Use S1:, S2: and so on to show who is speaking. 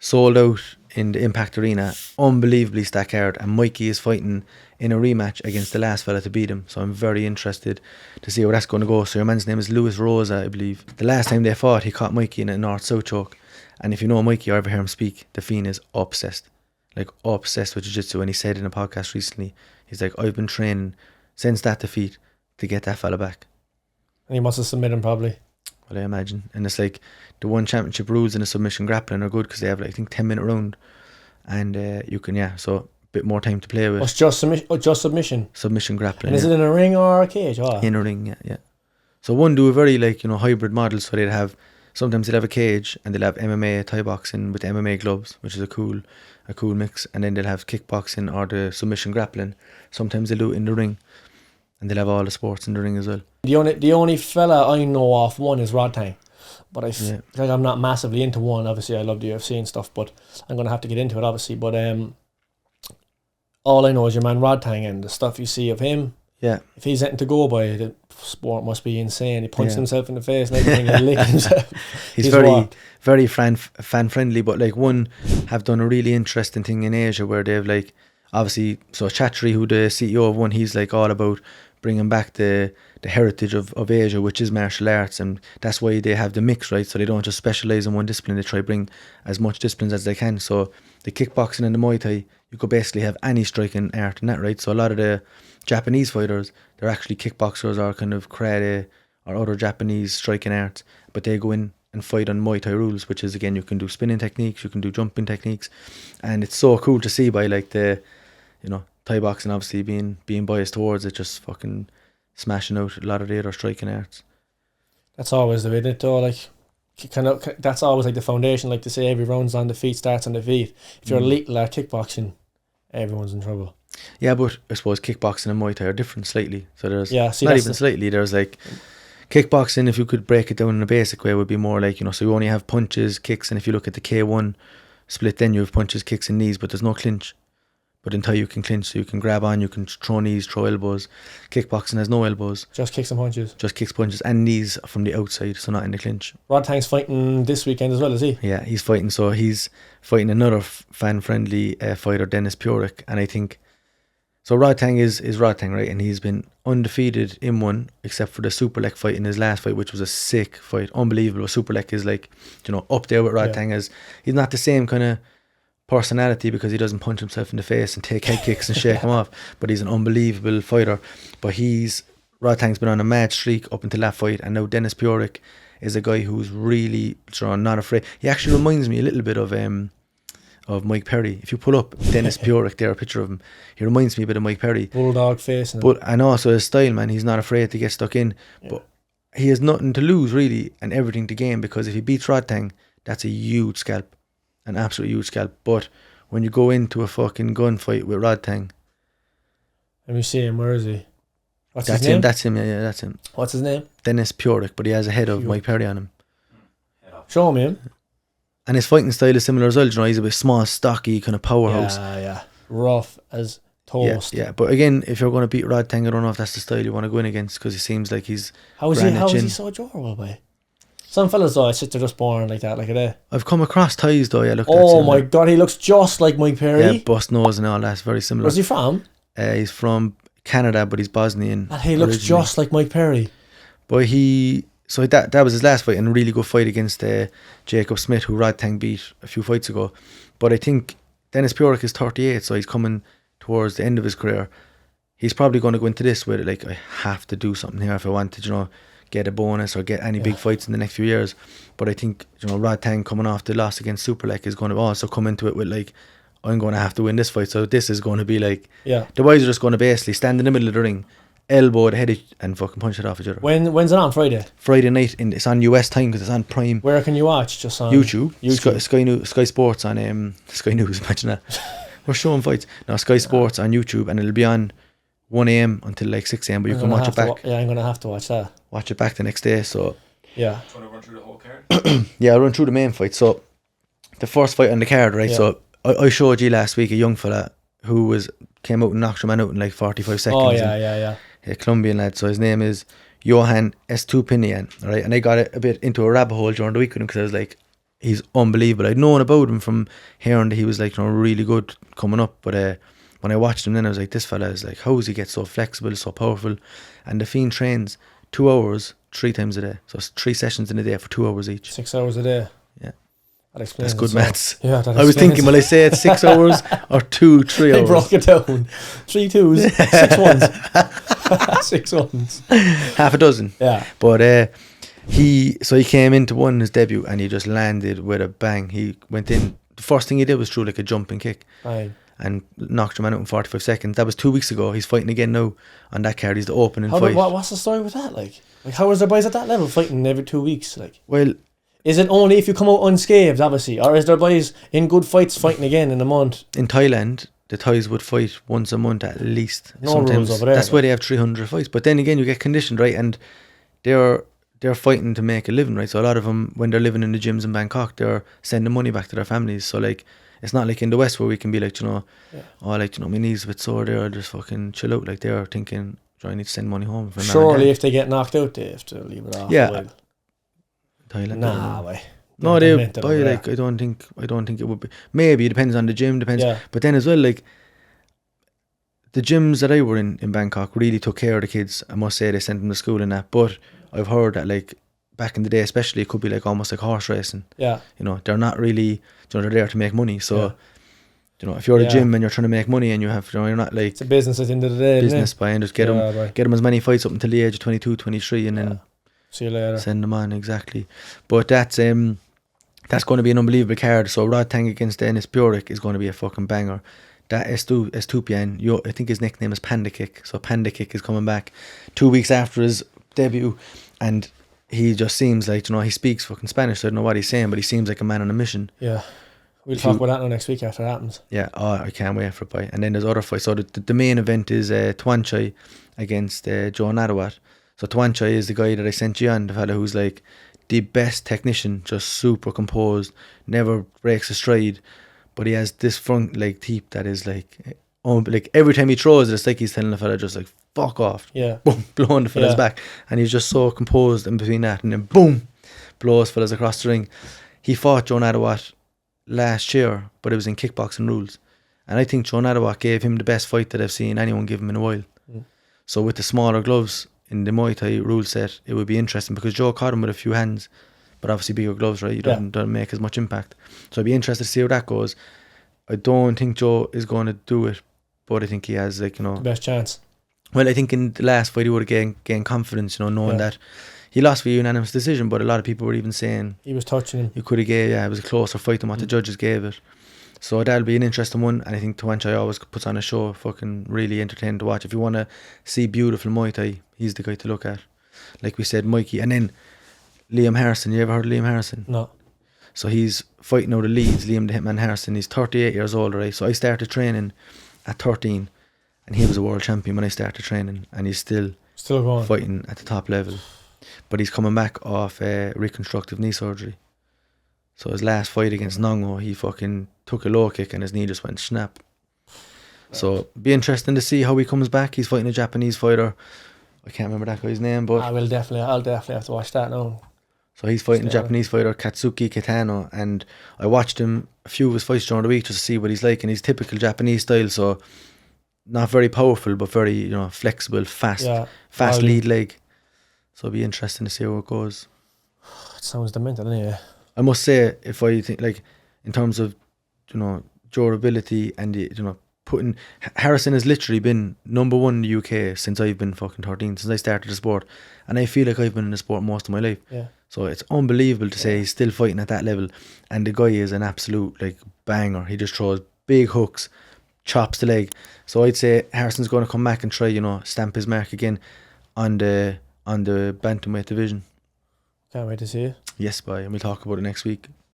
S1: sold out in the Impact Arena, unbelievably stacked card, and Mikey is fighting in a rematch against the last fella to beat him. So I'm very interested to see how that's going to go. So your man's name is Lewis Rosa, I believe. The last time they fought, he caught Mikey in a north-south choke. And if you know Mikey or ever hear him speak, the Fiend is obsessed. Like, obsessed with jiu-jitsu. And he said in a podcast recently, he's like, I've been training since that defeat to get that fella back.
S2: And he must have submitted him probably.
S1: Well, I imagine. And it's like, the one championship rules in the submission grappling are good because they have, like, I think, 10-minute round. And you can, so a bit more time to play with.
S2: It's just submission?
S1: Submission grappling.
S2: And is it in a ring or a cage? Oh.
S1: In a ring, yeah. So one do a very, like, hybrid model. So they'd have, sometimes they'll have a cage and they'll have MMA, Thai boxing with MMA gloves, which is a cool mix. And then they'll have kickboxing or the submission grappling. Sometimes they'll do it in the ring. And they'll have all the sports in the ring as well.
S2: The only fella I know of one is Rod Tang. But I feel like I'm not massively into one. Obviously, I love the UFC and stuff, but I'm going to have to get into it, obviously. But all I know is your man Rod Tang and the stuff you see of him.
S1: Yeah.
S2: If he's anything to go by, the sport must be insane. He punched himself in the face and everything and licked himself.
S1: He's very fan-friendly, but like one have done a really interesting thing in Asia where they've like, obviously, so Chatri, who the CEO of one, he's like all about bringing back the heritage of Asia, which is martial arts, and that's why they have the mix, right? So they don't just specialise in one discipline, they try to bring as much disciplines as they can. So the kickboxing and the Muay Thai, you could basically have any striking art in that, right? So a lot of the Japanese fighters, they're actually kickboxers or kind of karate or other Japanese striking arts, but they go in and fight on Muay Thai rules, which is, again, you can do spinning techniques, you can do jumping techniques, and it's so cool to see by like the, Thai boxing obviously being biased towards it, just fucking smashing out a lot of the other striking arts.
S2: That's always the way, isn't it, though? Like, that's always like the foundation. Like they say, every round's on the feet starts on the feet. If you're elite at kickboxing, everyone's in trouble.
S1: Yeah, but I suppose kickboxing and Muay Thai are different slightly. So there's slightly. There's like kickboxing, if you could break it down in a basic way, would be more like, so you only have punches, kicks, and if you look at the K1 split, then you have punches, kicks, and knees, but there's no clinch. But in Thai you can clinch, so you can grab on, you can throw knees, throw elbows. Kickboxing has no elbows.
S2: Just kicks and punches.
S1: Just kicks, punches, and knees from the outside, so not in the clinch.
S2: Rod Tang's fighting this weekend as well, is he?
S1: Yeah, he's fighting. So he's fighting another fan-friendly fighter, Dennis Purick, and I think... So Rod Tang is Rod Tang, right? And he's been undefeated in one, except for the Superlek fight in his last fight, which was a sick fight. Unbelievable. Superlek is like, up there with Rod Tang. As he's not the same kind of personality because he doesn't punch himself in the face and take head kicks and shake him off, but he's an unbelievable fighter. But Rod Tang's been on a mad streak up until that fight, and now Dennis Purick is a guy who's really not afraid. He actually reminds me a little bit of Mike Perry. If you pull up Dennis Purick there, a picture of him, he reminds me a bit of Mike Perry.
S2: Bulldog face.
S1: And also his style, man, he's not afraid to get stuck in. Yeah. But he has nothing to lose really and everything to gain, because if he beats Rod Tang, that's a huge scalp. An absolute huge scalp. But when you go into a fucking gunfight with Rod Tang,
S2: let me see him. Where is he? What's
S1: his
S2: name?
S1: That's him. Yeah, that's him.
S2: What's his name?
S1: Dennis Purick, but he has a head of Mike Perry on him.
S2: Show me him.
S1: And his fighting style is similar as well. He's a bit small, stocky, kind of powerhouse.
S2: Yeah. Rough as toast.
S1: Yeah. But again, if you're going to beat Rod Tang, I don't know if that's the style you want to go in against, because he seems like he's...
S2: How is he so durable, boy? Some fellas, though, I sit there just born like that, like a day.
S1: I've come across Thais, though.
S2: My God, he looks just like Mike Perry.
S1: Yeah, bust nose and all that's very similar.
S2: Where's he from?
S1: He's from Canada, but he's Bosnian.
S2: And he looks just like Mike Perry.
S1: But so that was his last fight, and a really good fight against Jacob Smith, who Rod Tang beat a few fights ago. But I think Dennis Purick is 38, so he's coming towards the end of his career. He's probably going to go into this with like, I have to do something here if I want to, get a bonus or get any big fights in the next few years. But I think, Rod Tang coming off the loss against Superlek is going to also come into it with like, I'm going to have to win this fight. So this is going to be like, the boys are just going to basically stand in the middle of the ring, elbow the head and fucking punch it off each other.
S2: When's it on? Friday
S1: night. It's on US time because it's on Prime.
S2: Where can you watch? Just on
S1: YouTube. Sky Sports on Sky News. Imagine that. We're showing fights. No, Sky Sports on YouTube, and it'll be on 1 a.m. until like 6 a.m. But you can watch it back.
S2: I'm going to have to watch that.
S1: Watch it back the next day. So
S2: yeah.
S3: Do you want to run through the whole card?
S1: Yeah, I'll run through the main fight. So the first fight on the card, right? Yeah. So I showed you last week a young fella who came out and knocked your man out in like 45 seconds.
S2: Oh yeah.
S1: A Colombian lad. So his name is Johan Estupinian, right? And I got a bit into a rabbit hole during the week with him because I was like, he's unbelievable. I'd known about him from hearing that he was like, you know, really good coming up, but when I watched him then I was like, this fella is like, how does he get so flexible, so powerful? And the fiend trains 2 hours 3 times a day, so it's 3 sessions in a day for 2 hours each.
S2: 6 hours a day.
S1: Yeah,
S2: that explains.
S1: that's good maths.
S2: Yeah, that
S1: I was thinking, will I say it's 6 hours or 3 hours?
S2: I broke it down. 3 2s, 6 1s, 6 1s,
S1: half a dozen.
S2: Yeah,
S1: but he came into his debut and he just landed with a bang. He went in. The first thing he did was throw like a jumping kick.
S2: Aye.
S1: And knocked him out in 45 seconds. That was 2 weeks ago. He's fighting again now on that card. He's the opening fight.
S2: What's the story with that? Like how is the boys at that level fighting every 2 weeks? Like,
S1: well,
S2: is it only if you come out unscathed, obviously, or is there boys in good fights fighting again in a month?
S1: in Thailand, the Thais would fight once a month at least.
S2: No rules over there.
S1: That's why they have 300 fights. But then again, you get conditioned, right? And they're fighting to make a living, right? So a lot of them, when they're living in the gyms in Bangkok, they're sending money back to their families. So like, it's not like in the West where we can be like, you know, oh, like, you know, my knees a bit sore there, just fucking chill out. Like, they're thinking, do I need to send money home? For
S2: Surely if they get knocked out, they have to leave it off.
S1: Yeah. Thailand.
S2: Nah, way.
S1: No, they buy like, I don't think it would be. Maybe it depends on the gym, depends.
S2: Yeah.
S1: But then as well, like, the gyms that I were in Bangkok really took care of the kids. I must say, they sent them to school and that. But I've heard that, like, back in the day especially, it could be like almost like horse racing.
S2: Yeah.
S1: You know, they're not really, you know, they're there to make money. So, you know, if you're at a gym and you're trying to make money and you have, you know, you're not like,
S2: it's a business at the end of the day,
S1: business by, and just get them as many fights up until the age of 22, 23 and then
S2: see you later.
S1: Send them on, exactly. But that's going to be an unbelievable card. So Rod Tang against Dennis Burek is going to be a fucking banger. That Estupian, I think his nickname is Panda Kick. So Panda Kick is coming back 2 weeks after his debut, and he just seems like, you know, he speaks fucking Spanish, so I don't know what he's saying, but he seems like a man on a mission.
S2: Yeah. We'll talk about that now next week after it happens.
S1: Yeah, I can't wait for it. Boy. And then there's other fights. So the main event is Tuanchai against Joe Nadawat. So Tuanchai is the guy that I sent you on, the fella who's like the best technician, just super composed, never breaks a stride, but he has this front leg teep that is like every time he throws it, it's like he's telling the fella just like, fuck off.
S2: Yeah.
S1: Boom, blowing the fella's back. And he's just so composed in between that, and then boom, blows fellas across the ring. He fought Joe Nadawat last year, but it was in kickboxing rules. And I think Joe Nadawat gave him the best fight that I've seen anyone give him in a while. So with the smaller gloves in the Muay Thai rule set, it would be interesting because Joe caught him with a few hands, but obviously bigger gloves, right? You don't make as much impact. So I'd be interested to see how that goes. I don't think Joe is going to do it, but I think he has, like, you know,
S2: the best chance.
S1: Well, I think in the last fight he would have gained confidence, you know, knowing that he lost for a unanimous decision, but a lot of people were even saying
S2: he was touching him.
S1: You could have gave, it was a closer fight than what the judges gave it. So that'll be an interesting one, and I think Tuanchai always puts on a show, fucking really entertaining to watch. If you want to see beautiful Muay Thai, he's the guy to look at. Like we said, Mikey, and then Liam Harrison. You ever heard of Liam Harrison?
S2: No.
S1: So he's fighting out of Leeds, Liam the Hitman Harrison. He's 38 years old, right? So I started training at 13, and he was a world champion when I started training, and he's still
S2: going
S1: fighting at the top level. But he's coming back off reconstructive knee surgery. So his last fight against Nongo, he fucking took a low kick and his knee just went snap. So be interesting to see how he comes back. He's fighting a Japanese fighter. I can't remember that guy's name, but
S2: I'll definitely have to watch that now.
S1: So he's fighting a Japanese fighter, Katsuki Kitano, and I watched him a few of his fights during the week just to see what he's like, and he's typical Japanese style, so not very powerful but very, you know, flexible, fast lead leg. So it'll be interesting to see how it goes.
S2: It sounds demented, anyway.
S1: I must say, if I think, like, in terms of, you know, durability and, you know, Harrison has literally been number one in the UK since I've been fucking 13, since I started the sport, and I feel like I've been in the sport most of my life.
S2: Yeah.
S1: So it's unbelievable to say he's still fighting at that level, and the guy is an absolute, like, banger. He just throws big hooks, chops the leg. So I'd say Harrison's going to come back and try, you know, stamp his mark again on the bantamweight division.
S2: Can't wait to see it.
S1: Yes, bye, and we'll talk about it next week.